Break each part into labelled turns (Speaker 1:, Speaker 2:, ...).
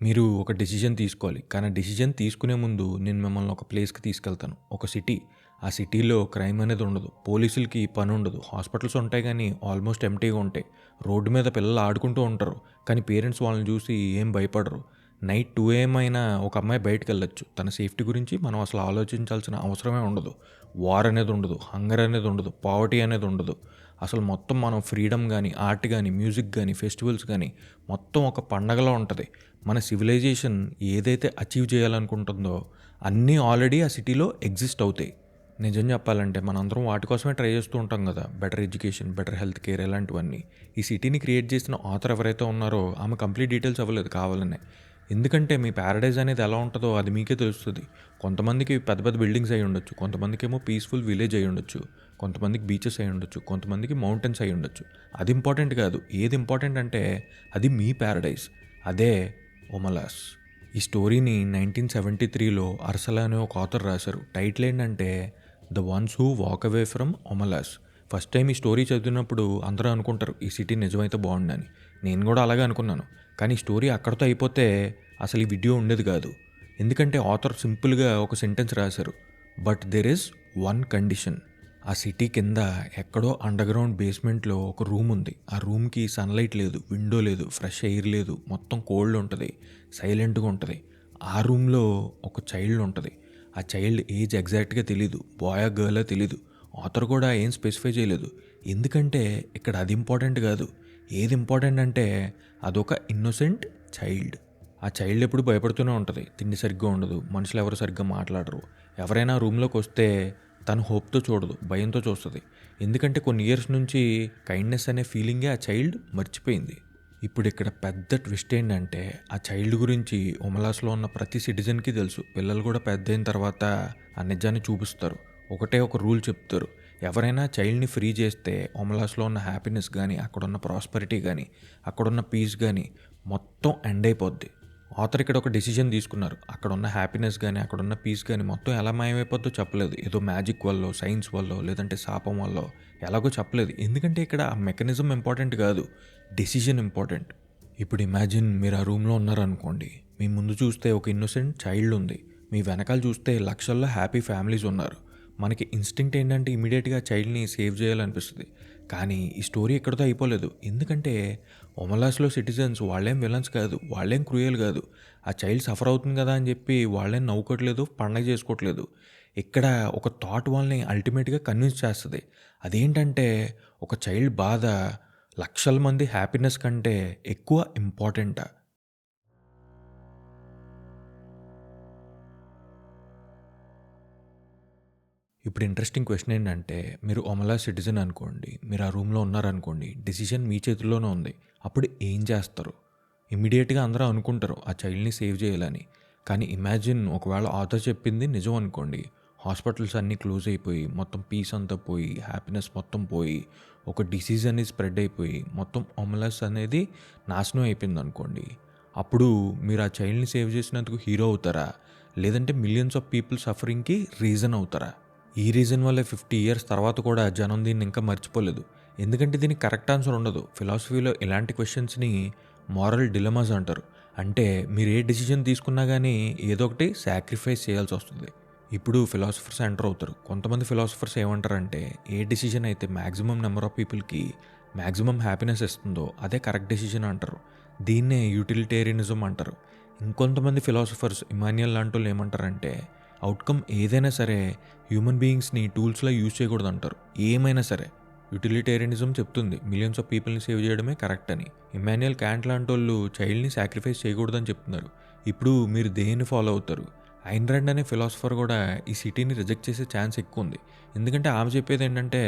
Speaker 1: మీరు ఒక డెసిషన్ తీసుకోవాలి. కానీ ఆ డెసిషన్ తీసుకునే ముందు నేను మిమ్మల్ని ఒక ప్లేస్‌కి తీసుకెళ్తాను. ఒక సిటీ. ఆ సిటీలో క్రైమ్ అనేది ఉండదు. పోలీసులకి పని ఉండదు. హాస్పిటల్స్ ఉంటాయి గానీ ఆల్మోస్ట్ ఎంప్టీగా ఉంటాయి. రోడ్డు మీద పిల్లలు ఆడుకుంటూ ఉంటారు. కానీ పేరెంట్స్ వాళ్ళని చూసి ఏం భయపడరు. నైట్ 2 AM అయినా ఒక అమ్మాయి బయటికెళ్ళొచ్చు. తన సేఫ్టీ గురించి మనం అసలు ఆలోచించాల్సిన అవసరమే ఉండదు. వార్ అనేది ఉండదు. హంగర్ అనేది ఉండదు. పావర్టీ అనేది ఉండదు. అసలు మొత్తం మనం ఫ్రీడమ్ గానీ, ఆర్ట్ గానీ, మ్యూజిక్ గానీ, ఫెస్టివల్స్ గానీ మొత్తం ఒక పండగలా ఉంటది. మన సివిలైజేషన్ ఏదైతే అచీవ్ చేయాలనుకుంటుందో అన్నీ ఆల్రెడీ ఆ సిటీలో ఎగ్జిస్ట్ అవుతాయి. నిజం చెప్పాలంటే మనందరం వాటి కోసమే ట్రై చేస్తూ ఉంటాం కదా. Better education, better health care ఇలాంటివన్నీ. ఈ సిటీని క్రియేట్ చేసిన ఆథర్ ఎవరైతే ఉన్నారో ఆమె కంప్లీట్ డీటెయిల్స్ అవ్వలేదు కావాలనే. ఎందుకంటే మీ ప్యారడైజ్ అనేది ఎలా ఉంటుందో అది మీకే తెలుస్తుంది. కొంతమందికి పెద్ద పెద్ద బిల్డింగ్స్ అయి ఉండొచ్చు, కొంతమందికేమో పీస్ఫుల్ విలేజ్ అయి ఉండొచ్చు, కొంతమందికి బీచెస్ అయి ఉండొచ్చు, కొంతమందికి మౌంటైన్స్ అయి ఉండొచ్చు. అది ఇంపార్టెంట్ కాదు. ఏది ఇంపార్టెంట్ అంటే అది మీ ప్యారడైజ్. అదే ఒమలాస్. ఈ స్టోరీని 1973లో అర్సలా అనే ఒక ఆథర్ రాశారు. టైటిల్ ఏంటంటే the ones who walk away from Omelas. First time ఈ స్టోరీ చదివినప్పుడు అందరూ అనుకుంటారు ఈ సిటీ నిజమైతే బాగుండని. నేను కూడా అలాగే అనుకున్నాను. కానీ ఈ స్టోరీ అక్కడితో అయిపోతే అసలు ఈ వీడియో ఉండేది కాదు. ఎందుకంటే ఆథర్ సింపుల్గా ఒక సెంటెన్స్ రాశారు. But there is one condition. ఆ సిటీ కింద ఎక్కడో అండర్గ్రౌండ్ బేస్మెంట్లో ఒక రూమ్ ఉంది. ఆ రూమ్కి సన్లైట్ లేదు, విండో లేదు, ఫ్రెష్ ఎయిర్ లేదు, మొత్తం కోల్డ్ ఉంటుంది, సైలెంట్గా ఉంటుంది. ఆ రూమ్లో ఒక చైల్డ్ ఉంటుంది. ఆ చైల్డ్ ఏజ్ ఎగ్జాక్ట్గా తెలీదు, బాయ్ గర్ల్ తెలీదు. ఆథర్ కూడా ఏం స్పెసిఫై చేయలేదు. ఎందుకంటే ఇక్కడ అది ఇంపార్టెంట్ కాదు. ఏది ఇంపార్టెంట్ అంటే అదొక ఇన్నోసెంట్ చైల్డ్. ఆ చైల్డ్ ఎప్పుడు భయపడుతూనే ఉంటుంది. తిండి సరిగ్గా ఉండదు, మనుషులు ఎవరు సరిగ్గా మాట్లాడరు. ఎవరైనా రూమ్లోకి వస్తే తను హోప్తో చూడదు, భయంతో చూస్తుంది. ఎందుకంటే కొన్ని ఇయర్స్ నుంచి కైండ్నెస్ అనే ఫీలింగే ఆ చైల్డ్ మర్చిపోయింది. ఇప్పుడు ఇక్కడ పెద్ద ట్విస్ట్ ఏంటంటే ఆ చైల్డ్ గురించి ఒమలాస్లో ఉన్న ప్రతి సిటిజన్కి తెలుసు. పిల్లలు కూడా పెద్ద అయిన తర్వాత ఆ నిజాన్ని చూపిస్తారు. ఒకటే ఒక రూల్ చెప్తారు. ఎవరైనా చైల్డ్ని ఫ్రీ చేస్తే ఒమలాస్లో ఉన్న హ్యాపీనెస్ కానీ, అక్కడున్న ప్రాస్పరిటీ కానీ, అక్కడున్న పీస్ కానీ మొత్తం ఎండ్ అయిపోద్ది. ఆథర్ ఇక్కడ ఒక డెసిషన్ తీసుకున్నారు. అక్కడున్న హ్యాపీనెస్ కానీ, అక్కడున్న పీస్ కానీ మొత్తం ఎలా మాయమైపోద్దో చెప్పలేదు. ఏదో మ్యాజిక్ వల్ల, సైన్స్ వల్ల, లేదంటే శాపం వల్ల ఎలాగో చెప్పలేదు. ఎందుకంటే ఇక్కడ ఆ మెకానిజం ఇంపార్టెంట్ కాదు, డెసిషన్ ఇంపార్టెంట్. ఇప్పుడు ఇమాజిన్ మీరు ఆ రూమ్లో ఉన్నారనుకోండి. మీ ముందు చూస్తే ఒక ఇన్నోసెంట్ చైల్డ్ ఉంది, మీ వెనకాల చూస్తే లక్షల్లో హ్యాపీ ఫ్యామిలీస్ ఉన్నారు. మనకి ఇన్స్టింక్ట్ ఏంటంటే ఇమీడియట్గా చైల్డ్ని సేవ్ చేయాలనిపిస్తుంది. కానీ ఈ స్టోరీ ఎక్కడితో అయిపోలేదు. ఎందుకంటే ఒమలాస్లో సిటిజన్స్ వాళ్ళేం విలన్స్ కాదు, వాళ్ళేం క్రూయల్ కాదు. ఆ చైల్డ్ సఫర్ అవుతుంది కదా అని చెప్పి వాళ్ళేం నవ్వుకోవట్లేదు, పండగ చేసుకోవట్లేదు. ఇక్కడ ఒక థాట్ వాళ్ళని అల్టిమేట్గా కన్విన్స్ చేస్తుంది. అదేంటంటే ఒక చైల్డ్ బాధ లక్షల మంది హ్యాపీనెస్ కంటే ఎక్కువ ఇంపార్టెంటా. ఇప్పుడు ఇంట్రెస్టింగ్ క్వశ్చన్ ఏంటంటే మీరు ఒమలా సిటిజన్ అనుకోండి, మీరు ఆ రూమ్లో ఉన్నారనుకోండి, డెసిషన్ మీ చేతుల్లోనే ఉంది. అప్పుడు ఏం చేస్తారు? ఇమ్మీడియట్గా అందరూ అనుకుంటారు ఆ చైల్డ్ని సేవ్ చేయాలని. కానీ ఇమాజిన్ ఒకవేళ ఆథర్ చెప్పింది నిజం అనుకోండి. హాస్పిటల్స్ అన్నీ క్లోజ్ అయిపోయి, మొత్తం పీస్ అంతా పోయి, హ్యాపీనెస్ మొత్తం పోయి, ఒక డిసీజ్ అనేది స్ప్రెడ్ అయిపోయి, మొత్తం ఒమలాస్ అనేది నాశనం అయిపోయింది అనుకోండి. అప్పుడు మీరు ఆ చైల్డ్ని సేవ్ చేసినందుకు హీరో అవుతారా, లేదంటే మిలియన్స్ ఆఫ్ పీపుల్ సఫరింగ్కి రీజన్ అవుతారా? ఈ రీజన్ వల్లే 50 ఇయర్స్ తర్వాత కూడా జనం దీన్ని ఇంకా మర్చిపోలేదు. ఎందుకంటే దీనికి కరెక్ట్ ఆన్సర్ ఉండదు. ఫిలాసఫీలో ఇలాంటి క్వశ్చన్స్ని మారల్ డిలమాస్ అంటారు. అంటే మీరు ఏ డెసిషన్ తీసుకున్నా కానీ ఏదో ఒకటి సాక్రిఫైస్ చేయాల్సి వస్తుంది. ఇప్పుడు ఫిలాసఫర్స్ ఎంటర్ అవుతారు. కొంతమంది ఫిలాసఫర్స్ ఏమంటారంటే ఏ డెసిషన్ అయితే మ్యాక్సిమం నెంబర్ ఆఫ్ పీపుల్కి మ్యాక్సిమం హ్యాపీనెస్ ఇస్తుందో అదే కరెక్ట్ డెసిషన్ అంటారు. దీన్నే యూటిలిటేరియనిజం అంటారు. ఇంకొంతమంది ఫిలాసఫర్స్ ఇమాన్యుయల్ లాంటి వాళ్ళు ఏమంటారంటే అవుట్కమ్ ఏదైనా సరే హ్యూమన్ బీయింగ్స్ని టూల్స్లో యూజ్ చేయకూడదు అంటారు. ఏమైనా సరే యూటిలిటేరియనిజం చెప్తుంది మిలియన్స్ ఆఫ్ పీపుల్ని సేవ్ చేయడమే కరెక్ట్ అని. ఇమాన్యుయల్ క్యాంట్ లాంటి వాళ్ళు చైల్డ్ని సాక్రిఫైస్ చేయకూడదని చెప్తున్నారు. ఇప్పుడు మీరు దేన్ని ఫాలో అవుతారు? ఐన్ ర్యాండ్ అనే ఫిలాసఫర్ కూడా ఈ సిటీని రిజెక్ట్ చేసే ఛాన్స్ ఎక్కువ ఉంది. ఎందుకంటే ఆమె చెప్పేది ఏంటంటే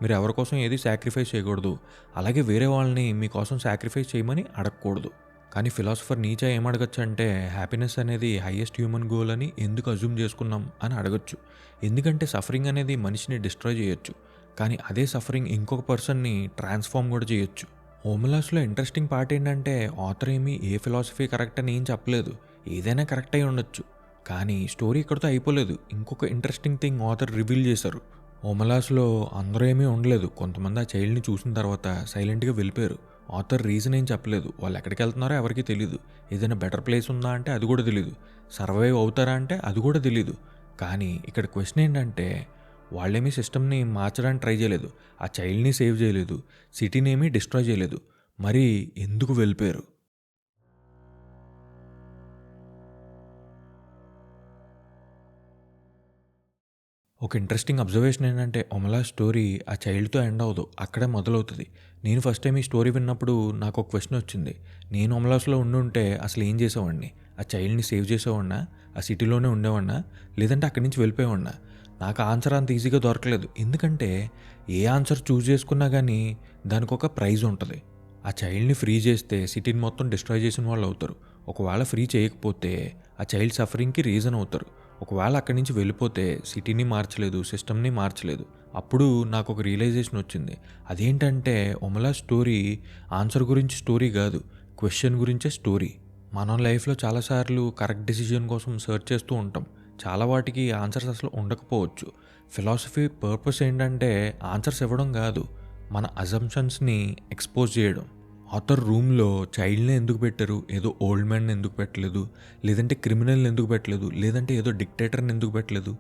Speaker 1: మీరు ఎవరి కోసం ఏది సాక్రిఫైస్ చేయకూడదు, అలాగే వేరే వాళ్ళని మీకోసం సాక్రిఫైస్ చేయమని అడగకూడదు. కానీ ఫిలాసఫర్ నీచే ఏమడగచ్చు అంటే హ్యాపీనెస్ అనేది హైయెస్ట్ హ్యూమన్ గోల్ అని ఎందుకు అజ్యూమ్ చేసుకున్నాం అని అడగచ్చు. ఎందుకంటే సఫరింగ్ అనేది మనిషిని డిస్ట్రాయ్ చేయొచ్చు, కానీ అదే సఫరింగ్ ఇంకొక పర్సన్ని ట్రాన్స్ఫార్మ్ కూడా చేయొచ్చు. ఓమలాస్లో ఇంట్రెస్టింగ్ పార్ట్ ఏంటంటే ఆథర్ ఏమీ ఏ ఫిలాసఫీ కరెక్ట్ అని ఏం చెప్పలేదు. ఏదైనా కరెక్ట్ అయి ఉండొచ్చు. కానీ స్టోరీ ఇక్కడితో అయిపోలేదు. ఇంకొక ఇంట్రెస్టింగ్ థింగ్ ఆథర్ రివీల్ చేశారు. ఓమలాస్లో అందరూ ఏమీ ఉండలేదు. కొంతమంది ఆ చైల్డ్ని చూసిన తర్వాత సైలెంట్గా వెళ్ళిపోయారు. ఆథర్ రీజన్ ఏం చెప్పలేదు. వాళ్ళు ఎక్కడికి వెళ్తున్నారో ఎవరికీ తెలీదు. ఏదైనా బెటర్ ప్లేస్ ఉందా అంటే అది కూడా తెలీదు. సర్వైవ్ అవుతారా అంటే అది కూడా తెలీదు. కానీ ఇక్కడ క్వశ్చన్ ఏంటంటే వాళ్ళేమీ సిస్టమ్ని మార్చడానికి ట్రై చేయలేదు. ఆ చైల్డ్ని సేవ్ చేయలేదు. సిటీని ఏమీ డిస్ట్రాయ్ చేయలేదు. మరి ఎందుకు వెళ్ళిపోయారు? ఒక ఇంట్రెస్టింగ్ అబ్జర్వేషన్ ఏంటంటే ఒమలా స్టోరీ ఆ చైల్డ్తో ఎండ్ అవ్వదు, అక్కడే మొదలవుతుంది. నేను ఫస్ట్ టైం ఈ స్టోరీ విన్నప్పుడు నాకు ఒక క్వశ్చన్ వచ్చింది. నేను ఒమలాస్లో ఉండుంటే అసలు ఏం చేసేవాడిని? ఆ చైల్డ్ని సేవ్ చేసేవాడినా? ఆ సిటీలోనే ఉండేవాడినా? లేదంటే అక్కడి నుంచి వెళ్ళిపోయేవాడినా? నాకు ఆన్సర్ అంత ఈజీగా దొరకలేదు. ఎందుకంటే ఏ ఆన్సర్ చూస్ చేసుకున్నా కానీ దానికి ఒక ప్రైజ్ ఉంటుంది. ఆ చైల్డ్ని ఫ్రీ చేస్తే సిటీని మొత్తం డిస్ట్రాయ్ చేసిన వాళ్ళు అవుతారు. ఒకవేళ ఫ్రీ చేయకపోతే ఆ చైల్డ్ సఫరింగ్కి రీజన్ అవుతారు. ఒకవేళ అక్కడి నుంచి వెళ్ళిపోతే సిటీని మార్చలేదు, సిస్టమ్ని మార్చలేదు. అప్పుడు నాకు ఒక రియలైజేషన్ వచ్చింది. అదేంటంటే ఒమలా స్టోరీ ఆన్సర్ గురించి స్టోరీ కాదు, క్వశ్చన్ గురించే స్టోరీ. మనం లైఫ్లో చాలాసార్లు కరెక్ట్ డెసిషన్ కోసం సెర్చ్ చేస్తూ ఉంటాం. చాలా వాటికి ఆన్సర్స్ అసలు ఉండకపోవచ్చు. ఫిలాసఫీ పర్పస్ ఏంటంటే ఆన్సర్స్ ఇవ్వడం కాదు, మన అజంప్షన్స్ని ఎక్స్పోజ్ చేయడం. ఆథర్ రూమ్లో చైల్డ్ని ఎందుకు పెట్టారు? ఏదో ఓల్డ్ మ్యాన్ని ఎందుకు పెట్టలేదు? లేదంటే క్రిమినల్ని ఎందుకు పెట్టలేదు? లేదంటే ఏదో డిక్టేటర్ని ఎందుకు పెట్టలేదు?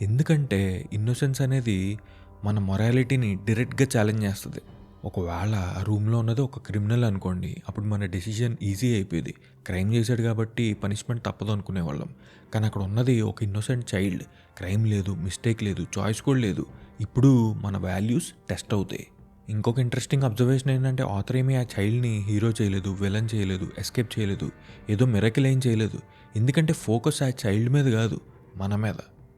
Speaker 1: ఎందుకంటే ఇన్నోసెన్స్ అనేది మన మొరాలిటీని డైరెక్ట్గా ఛాలెంజ్ చేస్తుంది. ఒకవేళ ఆ రూమ్లో ఉన్నది ఒక క్రిమినల్ అనుకోండి, అప్పుడు మన డెసిషన్ ఈజీ అయిపోయేది. క్రైమ్ చేశాడు కాబట్టి పనిష్మెంట్ తప్పదు అనుకునేవాళ్ళం. కానీ అక్కడ ఉన్నది ఒక ఇన్నోసెంట్ చైల్డ్. క్రైమ్ లేదు, మిస్టేక్ లేదు, చాయిస్ కూడా లేదు. ఇప్పుడు మన వాల్యూస్ టెస్ట్ అవుతాయి. ఇంకొక ఇంట్రెస్టింగ్ అబ్జర్వేషన్ ఏంటంటే ఆథర్ ఏమీ ఆ చైల్డ్ని హీరో చేయలేదు, విలన్ చేయలేదు, ఎస్కేప్ చేయలేదు, ఏదో మిరకిల్ ఏం చేయలేదు. ఎందుకంటే ఫోకస్ ఆ చైల్డ్ మీద కాదు, మన మీద.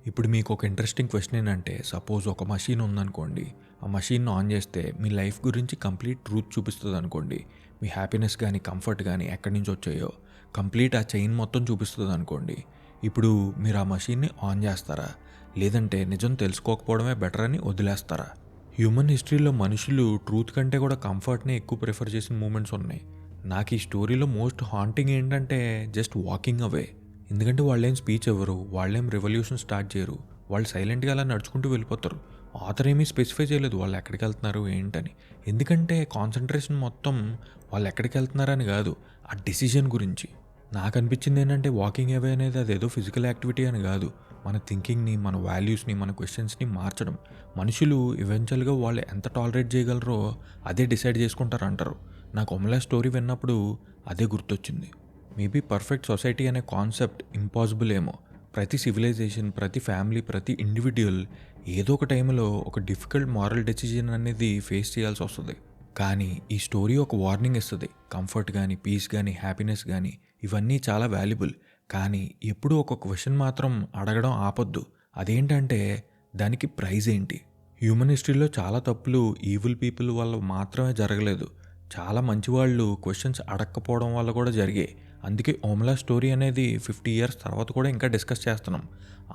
Speaker 1: ఇప్పుడు మీకు ఒక ఇంట్రెస్టింగ్ క్వశ్చన్ ఏంటంటే సపోజ్ ఒక మషీన్ ఉందనుకోండి. ఆ మషీన్ను ఆన్ చేస్తే మీ లైఫ్ గురించి కంప్లీట్ ట్రూత్ చూపిస్తుంది అనుకోండి. మీ హ్యాపీనెస్ కానీ కంఫర్ట్ కానీ ఎక్కడి నుంచి వచ్చాయో కంప్లీట్ ఆ చైన్ మొత్తం చూపిస్తుంది అనుకోండి. ఇప్పుడు మీరు ఆ మషీన్ని ఆన్ చేస్తారా? లేదంటే నిజం తెలుసుకోకపోవడమే బెటర్ అని వదిలేస్తారా? హ్యూమన్ హిస్టరీలో మనుషులు ట్రూత్ కంటే కూడా కంఫర్ట్ని ఎక్కువ ప్రిఫర్ చేసిన మూమెంట్స్ ఉన్నాయి. నాకు ఈ స్టోరీలో మోస్ట్ హాంటింగ్ ఏంటంటే జస్ట్ వాకింగ్ అవే. ఎందుకంటే వాళ్ళేం స్పీచ్ ఇవ్వరు, వాళ్ళేం రెవల్యూషన్ స్టార్ట్ చేయరు, వాళ్ళు సైలెంట్గా అలా నడుచుకుంటూ వెళ్ళిపోతారు. ఆథర్ ఏమీ స్పెసిఫై చేయలేదు వాళ్ళు ఎక్కడికి వెళ్తున్నారు ఏంటని. ఎందుకంటే కాన్సన్ట్రేషన్ మొత్తం వాళ్ళు ఎక్కడికి వెళ్తున్నారని కాదు, ఆ డెసిషన్ గురించి. నాకు అనిపించింది ఏంటంటే వాకింగ్ అవే అనేది అదేదో ఫిజికల్ యాక్టివిటీ అని కాదు, మన థింకింగ్ని, మన వాల్యూస్ని, మన క్వశ్చన్స్ని మార్చడం. మనుషులు ఈవెన్చువల్గా వాళ్ళు ఎంత టాలరేట్ చేయగలరో అదే డిసైడ్ చేసుకుంటారు అంటారు. నాకు ఒమలా స్టోరీ విన్నప్పుడు అదే గుర్తొచ్చింది. మేబీ పర్ఫెక్ట్ సొసైటీ అనే కాన్సెప్ట్ ఇంపాసిబుల్ ఏమో. ప్రతి సివిలైజేషన్, ప్రతి ఫ్యామిలీ, ప్రతి ఇండివిజువల్ ఏదో ఒక టైంలో ఒక డిఫికల్ట్ మారల్ డెసిజన్ అనేది ఫేస్ చేయాల్సి వస్తుంది. కానీ ఈ స్టోరీ ఒక వార్నింగ్ ఇస్తుంది. కంఫర్ట్ కానీ, పీస్ కానీ, హ్యాపీనెస్ కానీ ఇవన్నీ చాలా వాల్యుబుల్. కానీ ఎప్పుడూ ఒక క్వశ్చన్ మాత్రం అడగడం ఆపొద్దు. అదేంటంటే దానికి ప్రైజ్ ఏంటి? హ్యూమన్ హిస్టరీలో చాలా తప్పులు ఈవిల్ పీపుల్ వల్ల మాత్రమే జరగలేదు. చాలా మంచివాళ్ళు క్వశ్చన్స్ అడగకపోవడం వల్ల కూడా జరిగాయి. అందుకే ఓమ్లా స్టోరీ అనేది 50 years తర్వాత కూడా ఇంకా డిస్కస్ చేస్తున్నాం.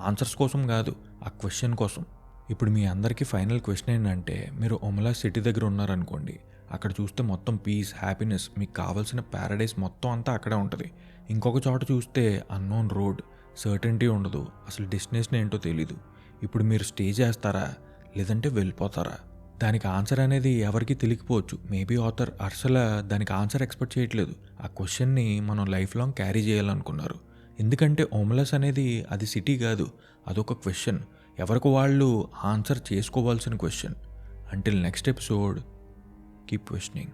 Speaker 1: ఆన్సర్స్ కోసం కాదు, ఆ క్వశ్చన్ కోసం. ఇప్పుడు మీ అందరికీ ఫైనల్ క్వశ్చన్ ఏంటంటే మీరు ఓమ్లా సిటీ దగ్గర ఉన్నారనుకోండి. అక్కడ చూస్తే మొత్తం పీస్, హ్యాపీనెస్, మీకు కావాల్సిన ప్యారడైస్ మొత్తం అంతా అక్కడే ఉంటుంది. ఇంకొక చోట చూస్తే అన్నోన్ రోడ్, సర్టెనిటీ ఉండదు, అసలు డెస్టినేషన్ ఏంటో తెలీదు. ఇప్పుడు మీరు స్టే చేస్తారా లేదంటే వెళ్ళిపోతారా? దానికి ఆన్సర్ అనేది ఎవరికి తెలియకపోవచ్చు. మేబీ ఆథర్ అసలు దానికి ఆన్సర్ ఎక్స్పెక్ట్ చేయట్లేదు. ఆ క్వశ్చన్ని మనం లైఫ్ లాంగ్ క్యారీ చేయాలనుకున్నారు. ఎందుకంటే ఓమ్లెస్ అనేది అది సిటీ కాదు, అదొక క్వశ్చన్. ఎవరికి వాళ్ళు ఆన్సర్ చేసుకోవాల్సిన question. Until next episode, keep questioning.